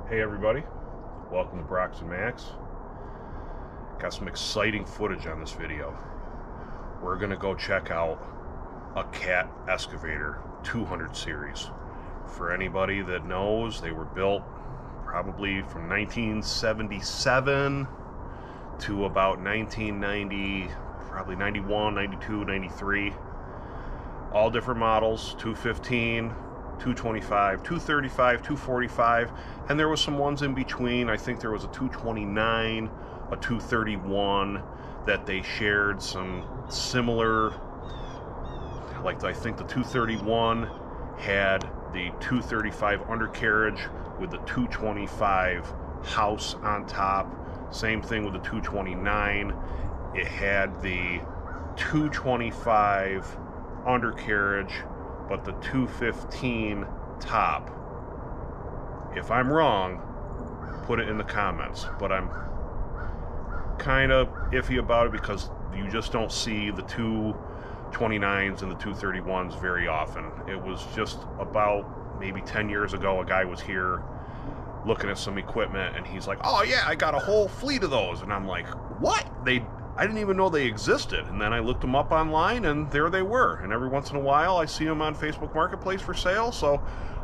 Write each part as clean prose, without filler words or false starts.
Hey everybody, welcome to Brox and Max. Got some exciting footage on this video. We're gonna go check out a Cat excavator 200 series. For anybody that knows, they were built probably from 1977 to about 1990, probably 91, 92, 93. All different models, 215, 225, 235, 245, and there was some ones in between. I think there was a 229, a 231 that they shared some similar, like I think the 231 had the 235 undercarriage with the 225 house on top. Same thing with the 229. It had the 225 undercarriage but the 215 top. If I'm wrong, put it in the comments, but I'm kind of iffy about it because you just don't see the 229s and the 231s very often. It was just about maybe 10 years ago, a guy was here looking at some equipment and he's like, oh yeah, I got a whole fleet of those. And I'm like, what? I didn't even know they existed. And then I looked them up online and there they were. And every once in a while I see them on Facebook Marketplace for sale, so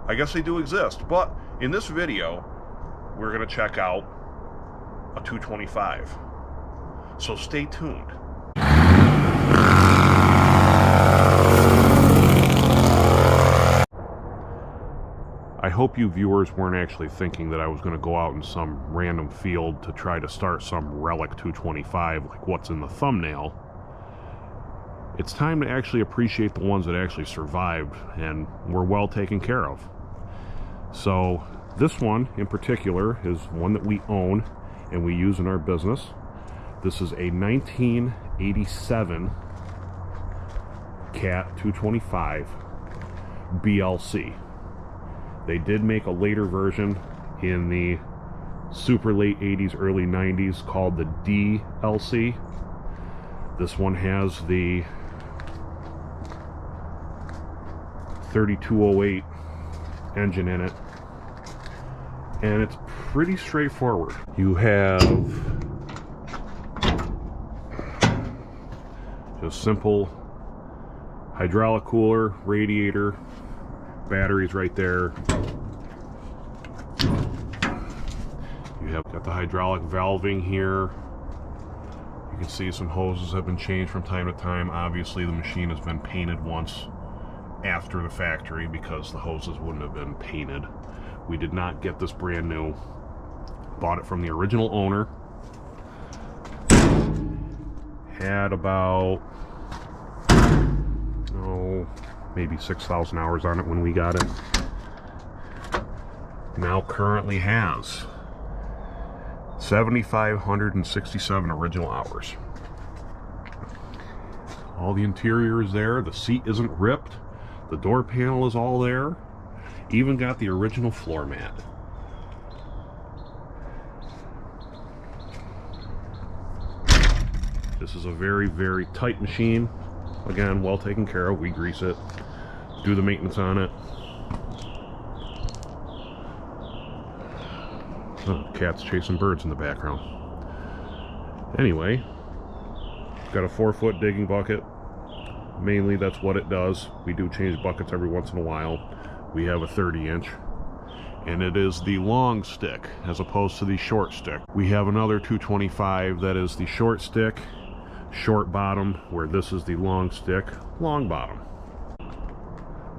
I guess they do exist. But in this video, we're gonna check out a 225. So stay tuned. I hope you viewers weren't actually thinking that I was going to go out in some random field to try to start some relic 225 like what's in the thumbnail. It's time to actually appreciate the ones that actually survived and were well taken care of. So this one in particular is one that we own and we use in our business. This is a 1987 Cat 225 BLC. They did make a later version in the super late 80s, early 90s called the DLC. This one has the 3208 engine in it, and it's pretty straightforward. You have just simple hydraulic cooler, radiator, batteries right there. You have got the hydraulic valving here. You can see some hoses have been changed from time to time. Obviously the machine has been painted once after the factory because the hoses wouldn't have been painted. We did not get this brand new. Bought it from the original owner. Had about maybe 6,000 hours on it when we got it. Now currently has 7,567 original hours. All the interior is there. The seat isn't ripped. The door panel is all there. Even got the original floor mat. This is a very, very tight machine. Again, well taken care of. We grease it, do the maintenance on it. Oh, cat's chasing birds in the background. Anyway, got a 4-foot digging bucket. Mainly that's what it does. We do change buckets every once in a while. We have a 30-inch, and it is the long stick as opposed to the short stick. We have another 225 that is the short stick, short bottom, where this is the long stick, long bottom.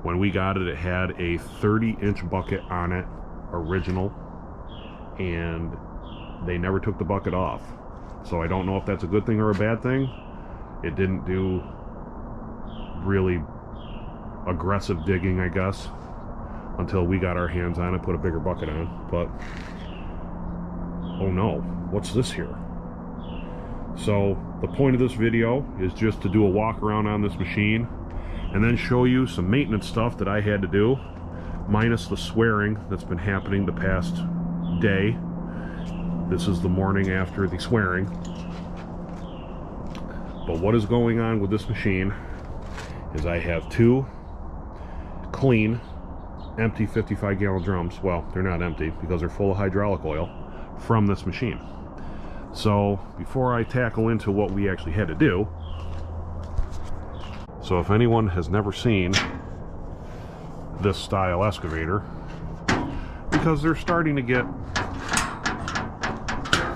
When we got it, it had a 30-inch bucket on it, original, and they never took the bucket off. So I don't know if that's a good thing or a bad thing. It didn't do really aggressive digging, I guess, until we got our hands on it, put a bigger bucket on. But oh no, what's this here? So the point of this video is just to do a walk around on this machine and then show you some maintenance stuff that I had to do, minus the swearing that's been happening the past day. This is the morning after the swearing. But what is going on with this machine is I have two clean empty 55-gallon drums. Well, they're not empty because they're full of hydraulic oil from this machine. So before I tackle into what we actually had to do, so if anyone has never seen this style excavator, because they're starting to get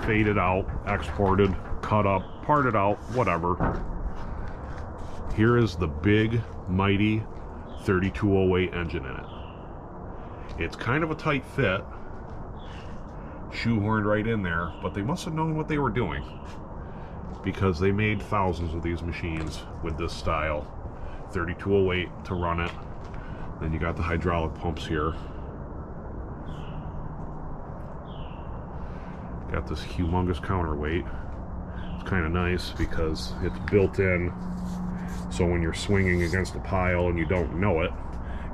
faded out, exported, cut up, parted out, whatever. Here is the big, mighty 3208 engine in it. It's kind of a tight fit, shoehorned right in there, but they must have known what they were doing, because they made thousands of these machines with this style 3208 to run it. Then you got the hydraulic pumps here. Got this humongous counterweight. It's kind of nice because it's built in, so when you're swinging against a pile and you don't know it,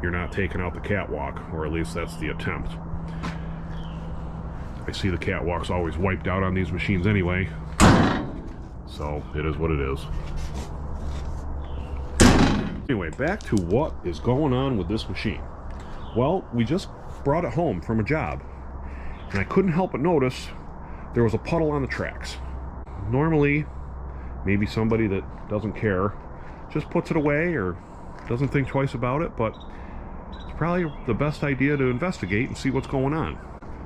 you're not taking out the catwalk, or at least that's the attempt. I see the catwalk's always wiped out on these machines anyway, so it is what it is. Anyway, back to what is going on with this machine. Well, we just brought it home from a job, and I couldn't help but notice there was a puddle on the tracks. Normally, maybe somebody that doesn't care just puts it away or doesn't think twice about it, but it's probably the best idea to investigate and see what's going on.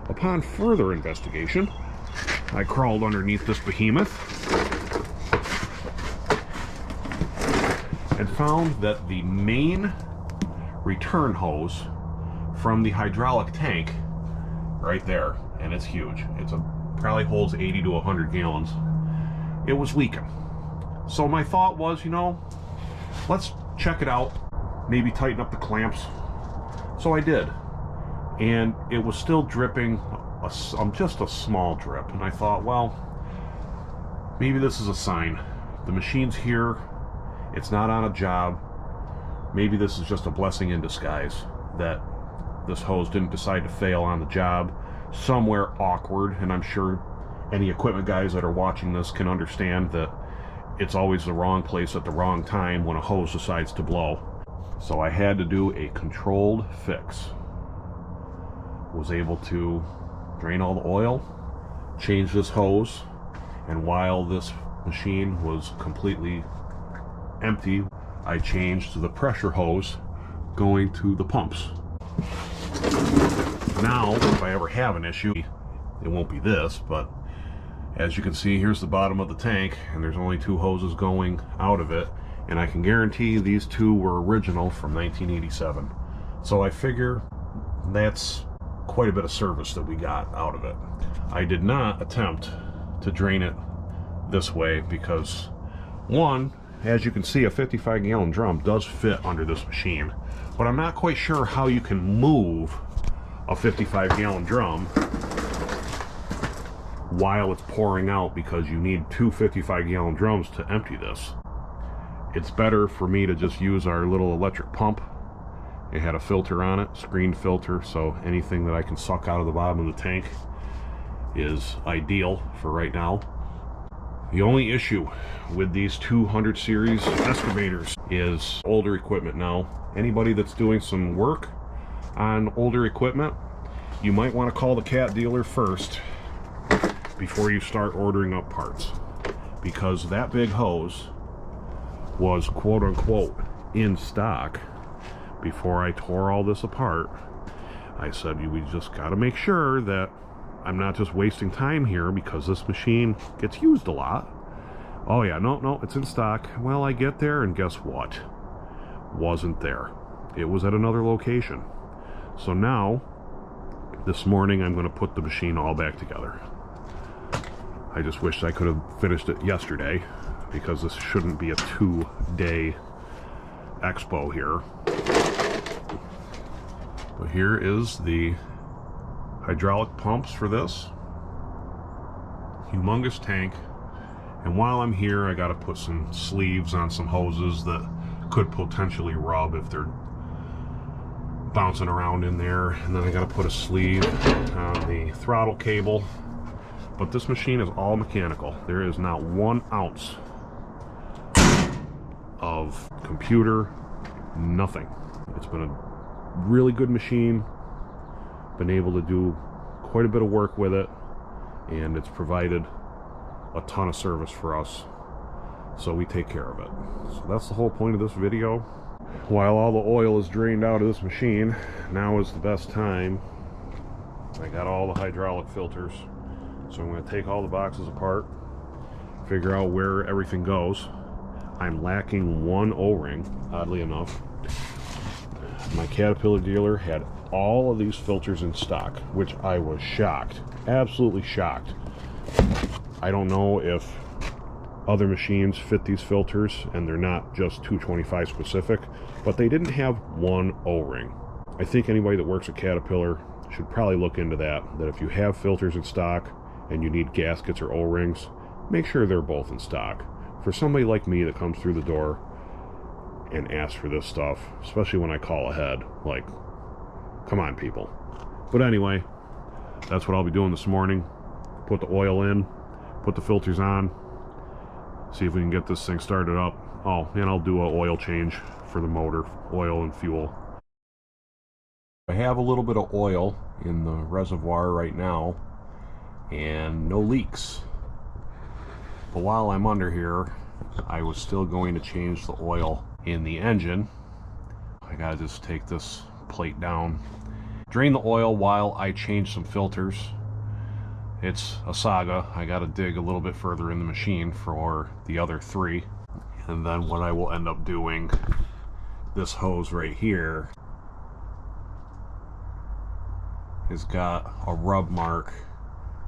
Upon further investigation, I crawled underneath this behemoth and found that the main return hose from the hydraulic tank right there, and it's huge, probably holds 80 to 100 gallons, it was leaking. So my thought was, you know, let's check it out, maybe tighten up the clamps. So I did, and it was still dripping just a small drip, and I thought, well, maybe this is a sign. The machine's here, it's not on a job. Maybe this is just a blessing in disguise that this hose didn't decide to fail on the job somewhere awkward. And I'm sure any equipment guys that are watching this can understand that it's always the wrong place at the wrong time when a hose decides to blow. So I had to do a controlled fix. Was able to drain all the oil, change this hose, and while this machine was completely empty, I changed the pressure hose going to the pumps. Now, if I ever have an issue, it won't be this, but as you can see, here's the bottom of the tank, and there's only 2 hoses going out of it, and I can guarantee these 2 were original from 1987. So I figure that's quite a bit of service that we got out of it. I did not attempt to drain it this way because, one, as you can see, a 55-gallon drum does fit under this machine, but I'm not quite sure how you can move a 55-gallon drum while it's pouring out, because you need 2 55-gallon drums to empty this. It's better for me to just use our little electric pump. It had a filter on it, screened filter, so anything that I can suck out of the bottom of the tank is ideal for right now. The only issue with these 200 series excavators is older equipment. Now, anybody that's doing some work on older equipment, you might want to call the cat dealer first before you start ordering up parts, because that big hose was quote-unquote in stock before I tore all this apart. I said, we just got to make sure that I'm not just wasting time here, because this machine gets used a lot. Oh yeah, no, it's in stock. Well, I get there, and guess what? Wasn't there. It was at another location. So now, this morning, I'm going to put the machine all back together. I just wish I could have finished it yesterday, because this shouldn't be a 2-day expo here. But here is the hydraulic pumps for this humongous tank, and while I'm here, I got to put some sleeves on some hoses that could potentially rub if they're bouncing around in there, and then I got to put a sleeve on the throttle cable. But this machine is all mechanical. There is not 1 ounce of computer, nothing. It's been a really good machine. Been able to do quite a bit of work with it, and it's provided a ton of service for us, so we take care of it. So that's the whole point of this video. While all the oil is drained out of this machine, now is the best time. I got all the hydraulic filters, so I'm going to take all the boxes apart, figure out where everything goes. I'm lacking one O-ring, oddly enough. My Caterpillar dealer had all of these filters in stock, which I was shocked, absolutely shocked. I don't know if other machines fit these filters and they're not just 225 specific, but they didn't have one O-ring. I think anybody that works at Caterpillar should probably look into that if you have filters in stock and you need gaskets or O-rings, make sure they're both in stock. For somebody like me that comes through the door and asks for this stuff, especially when I call ahead, like, come on, people. But anyway, that's what I'll be doing this morning. Put the oil in, put the filters on, see if we can get this thing started up. Oh, and I'll do an oil change for the motor, oil and fuel. I have a little bit of oil in the reservoir right now and no leaks. But while I'm under here, I was still going to change the oil in the engine. I gotta just take this plate down, drain the oil while I change some filters. It's a saga. I gotta dig a little bit further in the machine for the other three. And then what I will end up doing, this hose right here has got a rub mark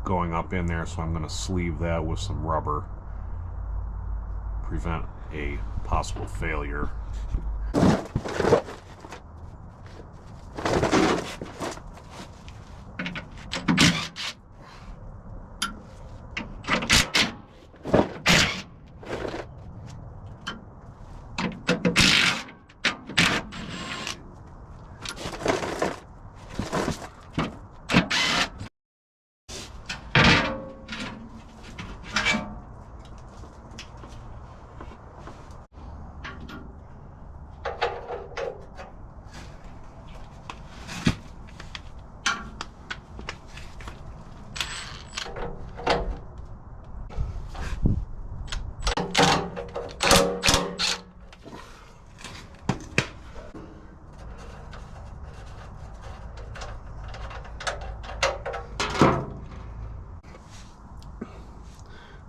going up in there, so I'm going to sleeve that with some rubber, prevent a possible failure.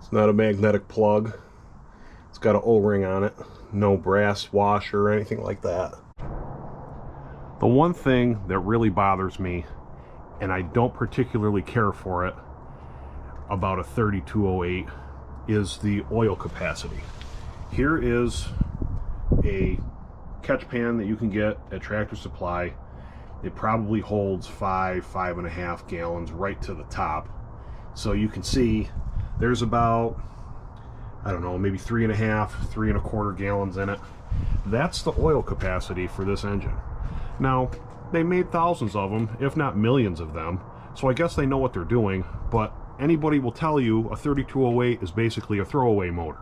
It's not a magnetic plug. It's got an O-ring on it. No brass washer or anything like that. The one thing that really bothers me, and I don't particularly care for it, about a 3208 is the oil capacity. Here is a catch pan that you can get at Tractor Supply. It probably holds 5.5 gallons right to the top. So you can see there's about, I don't know, maybe 3.25 gallons in it. That's the oil capacity for this engine. Now, they made thousands of them, if not millions of them, so I guess they know what they're doing, but anybody will tell you a 3208 is basically a throwaway motor.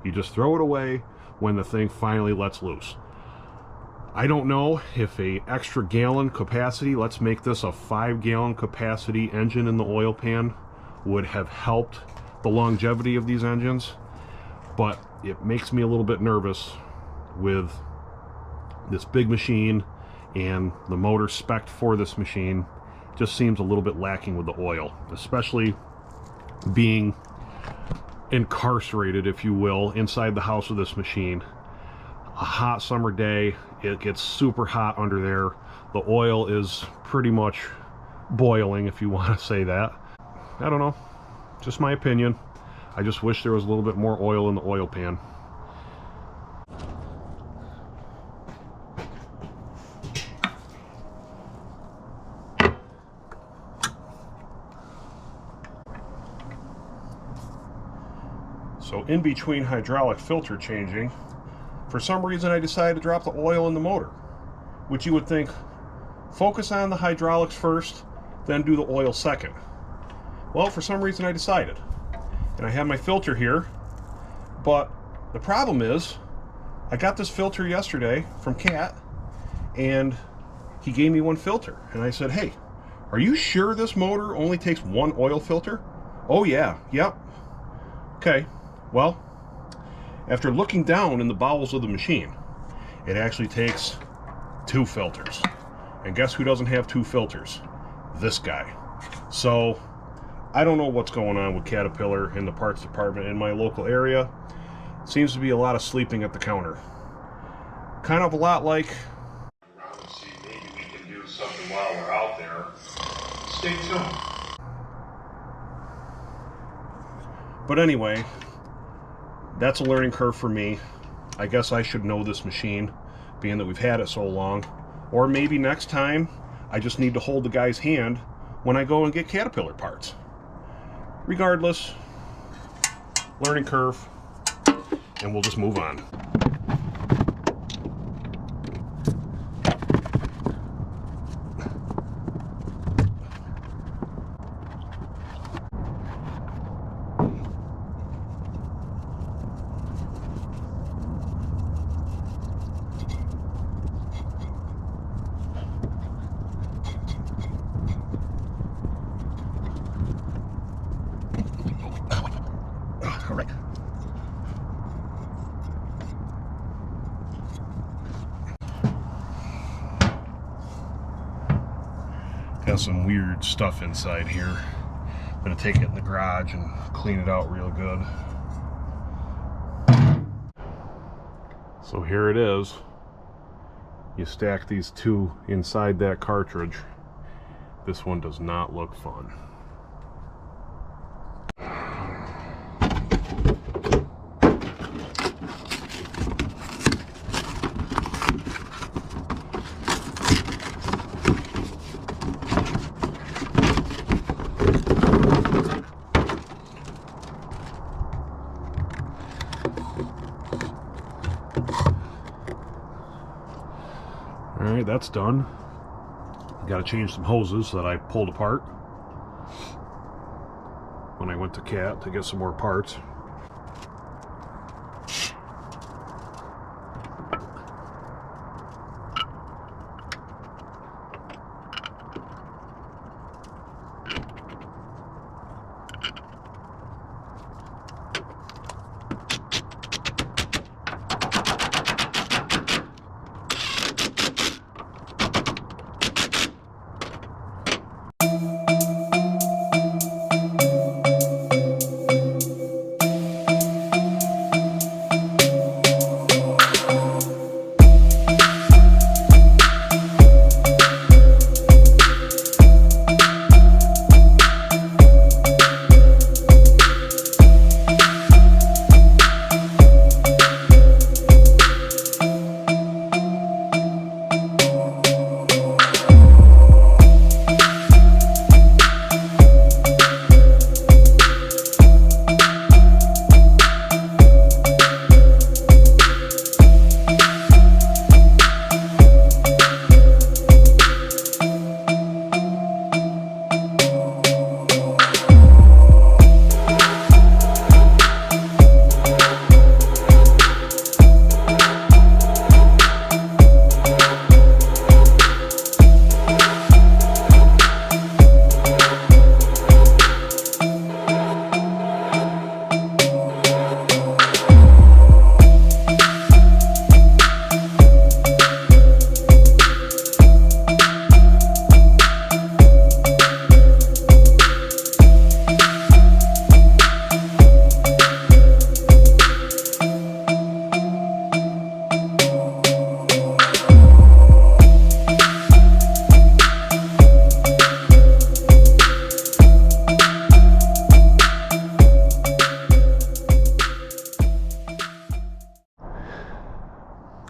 You just throw it away when the thing finally lets loose. I don't know if a extra gallon capacity, let's make this a 5-gallon capacity engine in the oil pan, would have helped the longevity of these engines, but it makes me a little bit nervous with this big machine, and the motor spec for this machine just seems a little bit lacking with the oil, especially being incarcerated, if you will, inside the house of this machine. A hot summer day, it gets super hot under there. The oil is pretty much boiling, if you want to say that. I don't know, just my opinion. I just wish there was a little bit more oil in the oil pan. So in between hydraulic filter changing, for some reason I decided to drop the oil in the motor, which you would think, focus on the hydraulics first, then do the oil second. Well, for some reason I decided. And I have my filter here, but the problem is, I got this filter yesterday from Cat, and he gave me one filter. And I said, hey, are you sure this motor only takes one oil filter? Oh yeah, yep. Okay, well, after looking down in the bowels of the machine, it actually takes 2 filters. And guess who doesn't have 2 filters? This guy. So, I don't know what's going on with Caterpillar in the parts department in my local area. Seems to be a lot of sleeping at the counter. Kind of a lot like... See, maybe we can do something while we're out there. Stay tuned. But anyway, that's a learning curve for me. I guess I should know this machine, being that we've had it so long. Or maybe next time, I just need to hold the guy's hand when I go and get Caterpillar parts. Regardless, learning curve, and we'll just move on. All right. Got some weird stuff inside here. I'm gonna take it in the garage and clean it out real good. So here it is. You stack these 2 inside that cartridge. This one does not look fun. Alright, that's done. Got to change some hoses that I pulled apart when I went to Cat to get some more parts.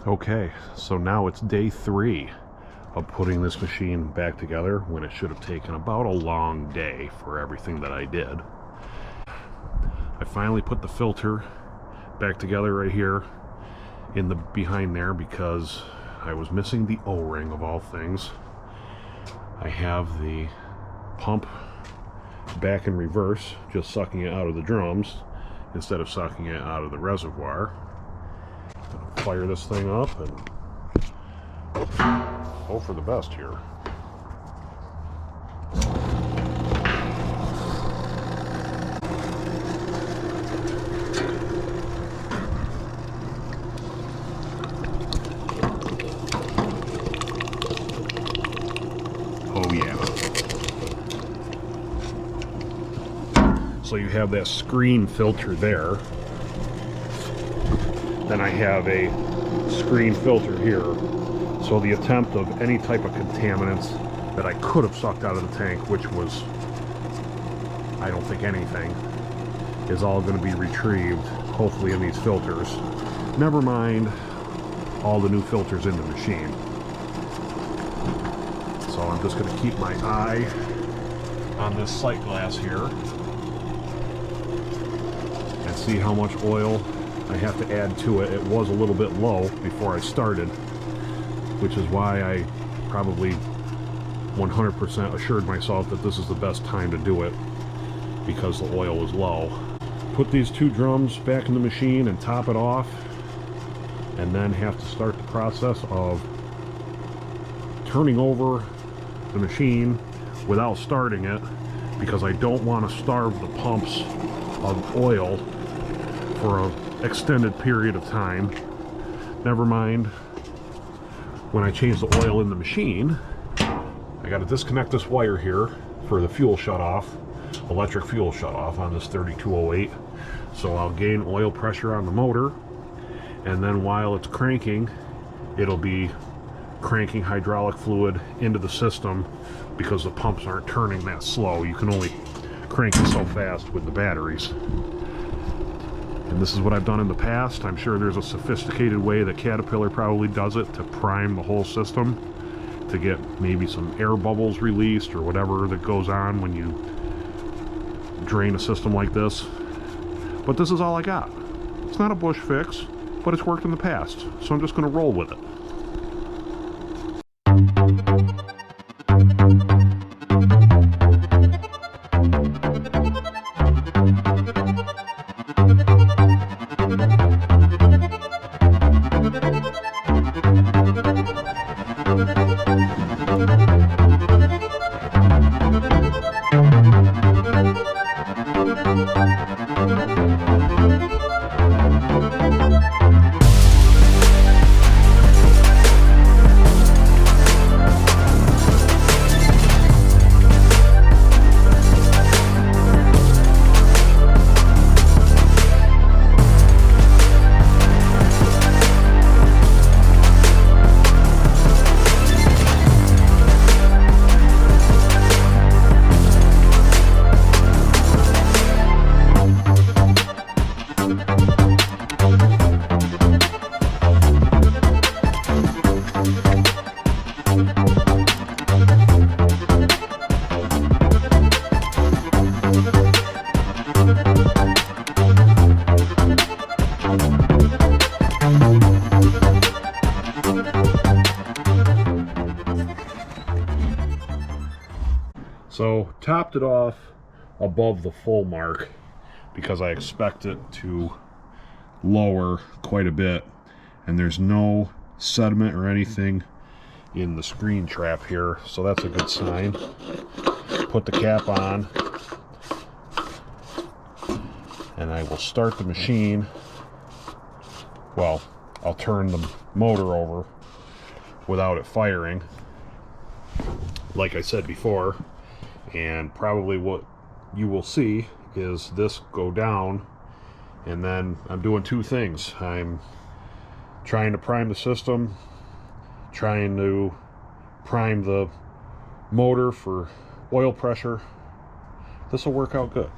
Okay, so now it's day 3 of putting this machine back together when it should have taken about a long day for everything that I did. I finally put the filter back together right here in the behind there because I was missing the O-ring of all things. I have the pump back in reverse, just sucking it out of the drums instead of sucking it out of the reservoir. Fire this thing up and Hope for the best here. Oh yeah. So you have that screen filter there. Then I have a screen filter here. So the attempt of any type of contaminants that I could have sucked out of the tank, which was, I don't think anything, is all going to be retrieved, hopefully in these filters. Never mind all the new filters in the machine. So I'm just going to keep my eye on this sight glass here and see how much oil I have to add to it. It was a little bit low before I started, which is why I probably 100% assured myself that this is the best time to do it, because the oil is low. Put these 2 drums back in the machine and top it off, and then have to start the process of turning over the machine without starting it, because I don't want to starve the pumps of oil for an extended period of time. Never mind, when I change the oil in the machine, I got to disconnect this wire here for the fuel shutoff, electric fuel shutoff on this 3208. So I'll gain oil pressure on the motor, and then while it's cranking, it'll be cranking hydraulic fluid into the system, because the pumps aren't turning that slow. You can only crank it so fast with the batteries. And this is what I've done in the past. I'm sure there's a sophisticated way that Caterpillar probably does it to prime the whole system, to get maybe some air bubbles released or whatever that goes on when you drain a system like this. But this is all I got. It's not a bush fix, but it's worked in the past, so I'm just going to roll with it. So topped it off above the full mark because I expect it to lower quite a bit, and there's no sediment or anything in the screen trap here, so that's a good sign. Put the cap on, and I will start the machine. Well, I'll turn the motor over without it firing, like I said before, and probably what you will see is this go down, and then I'm doing 2 things. I'm trying to prime the system, trying to prime the motor for oil pressure. This will work out good.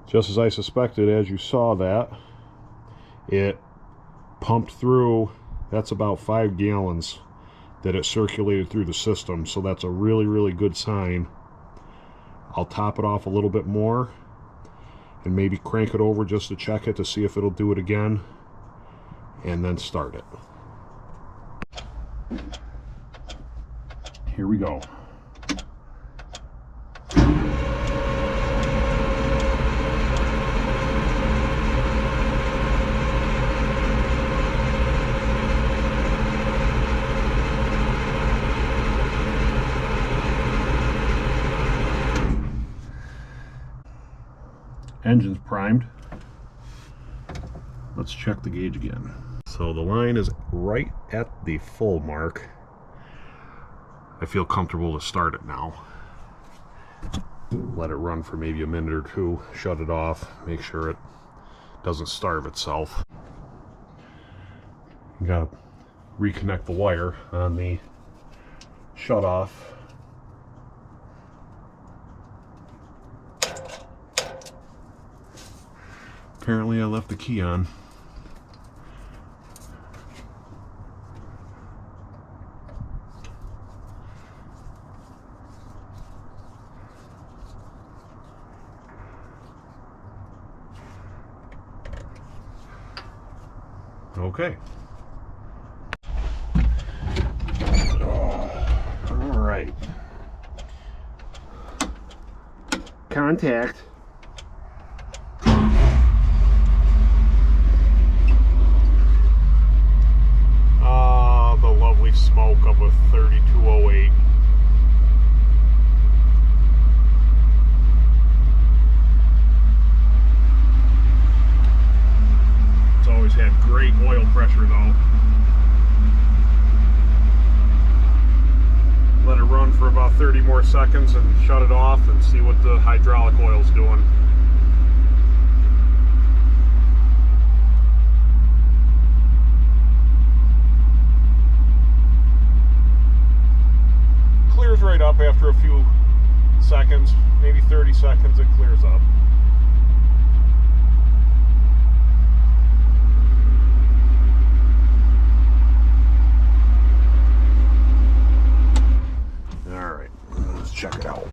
Just as I suspected, as you saw that, it pumped through That's about 5 gallons that it circulated through the system, so that's a really, really good sign. I'll top it off a little bit more and maybe crank it over just to check it to see if it'll do it again, and then start it. Here we go. Engine's primed. Let's check the gauge again. So the line is right at the full mark. I feel comfortable to start it now. Let it run for maybe a minute or two, shut it off, make sure it doesn't starve itself. You gotta reconnect the wire on the shut off. Apparently I left the key on. Okay. All right. Contact. The lovely smoke of a 3208. It's always had great oil pressure though. Let it run for about 30 more seconds and shut it off and see what the hydraulic oil's doing. Clears right up after a few seconds, maybe 30 seconds, it clears up. Alright, let's check it out.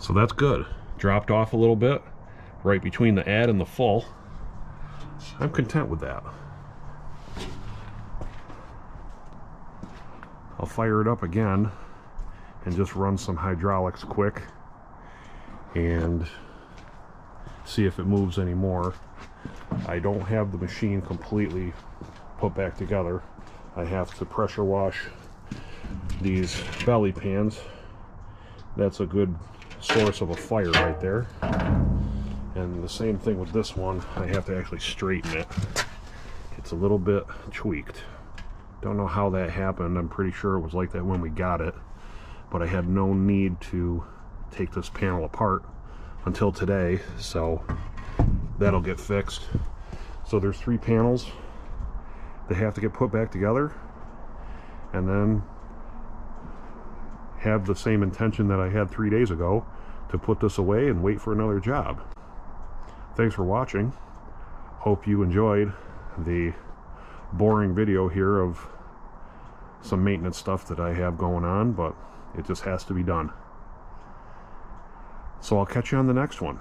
So that's good. Dropped off a little bit, right between the add and the full. I'm content with that. I'll fire it up again and just run some hydraulics quick and see if it moves anymore. I don't have the machine completely put back together. I have to pressure wash these belly pans. That's a good source of a fire right there. And the same thing with this one, I have to actually straighten it. It's a little bit tweaked. Don't know how that happened. I'm pretty sure it was like that when we got it, but I had no need to take this panel apart until today, so that'll get fixed. So there's 3 panels that have to get put back together, and then have the same intention that I had 3 days ago to put this away and wait for another job. Thanks for watching. Hope you enjoyed the boring video here of some maintenance stuff that I have going on, but it just has to be done. So I'll catch you on the next one.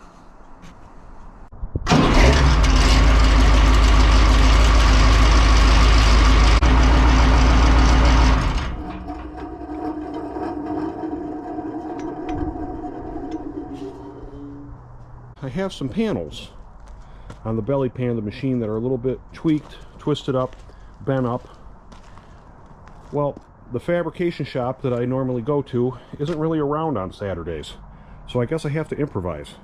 I have some panels on the belly pan of the machine that are a little bit tweaked, twisted up, bent up. Well, the fabrication shop that I normally go to isn't really around on Saturdays, so I guess I have to improvise.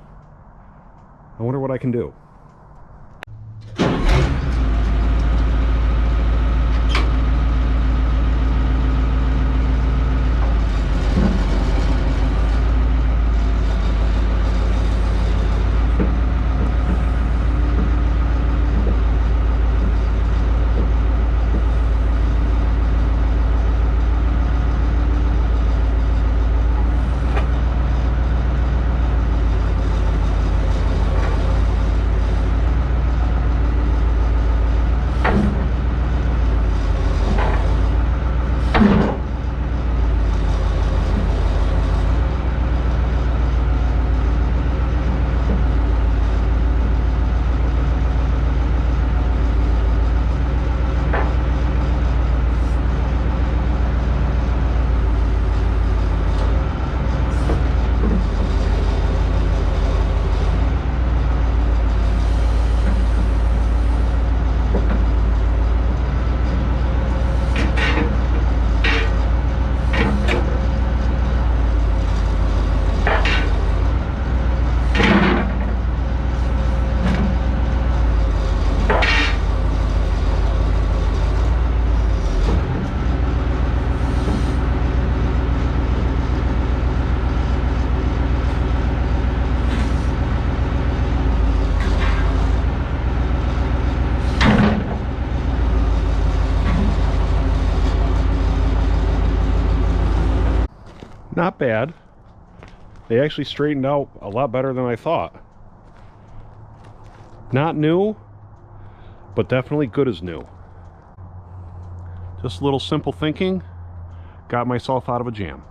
I wonder what I can do. Not bad. They actually straightened out a lot better than I thought. Not new, but definitely good as new. Just a little simple thinking got myself out of a jam.